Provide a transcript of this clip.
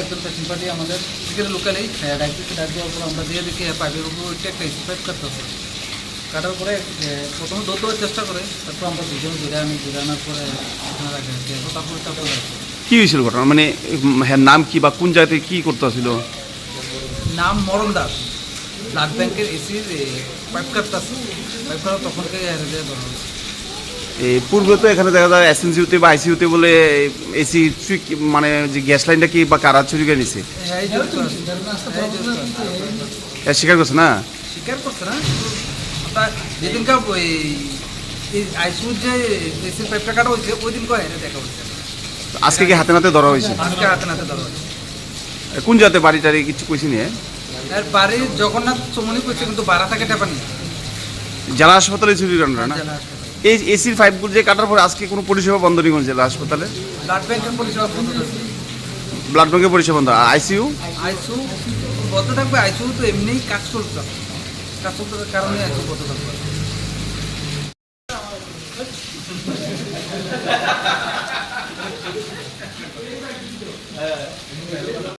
একজন patient party আমাদের এখানে লোকালেই ডাক দেওয়ার পর আমরা দিয়ে দেখি পাইপের উপর ওইটা একটা স্প্রেড কাটতেছে। কাটার পরে প্রথমে দৌড় দেওয়ার চেষ্টা করে, তারপর আমরা দুজনে দূরে আনার পরে ওখানে রাখে তারপরে কি হয়েছিল ঘটনা, মানে হ্যাঁ নাম কি বা কোন জায়গাতে কি করতেছিল? নাম মরণ দাস, ব্লাড ব্যাংকের এসির পাইপ কাটতেছে। পাইপ কাটা তখনকে ধরা হয়েছে। পূর্বে তো এখানে দেখা যায় এসএনসিউতে বা আইসিইউতে বলে এসি মানে যে গ্যাস লাইনটা কি বা কারা চুরি করে নিছে, স্বীকার করছে না? স্বীকার করছে না, আপনার যেদিনকার ওই আইসিইউর যে এসির পাইপটা কাটা হয়েছে ওই দিন কয় দেখা হচ্ছে। আজকে কি হাতে নাতে ধরা হয়েছে? আজকে হাতে নাতে ধরা হয়েছে। কোন জায়গাতে বাড়ি টাড়ি কিছু কইছি নিয়ে? আর বাড়ি জগন্নাথ চমনি করছে, কিন্তু বাড়া থাকে টেপা নেই। জেলা হাসপাতালে চুরি করেন না? এই এসির পাইপগুলো যে কাটার পরে আজকে কোনো পরিষেবা বন্ধ নেই কোন জেলা হাসপাতালে? ব্লাড ব্যাংকের পরিষেবা বন্ধ থাকবে, ব্লাড ব্যাংকের পরিষেবা বন্ধ। আইসিইউ বন্ধ থাকবে। আইসিইউ তো এমনিই কাজ চলছে, কারণে আইসিইউ বন্ধ থাকবে।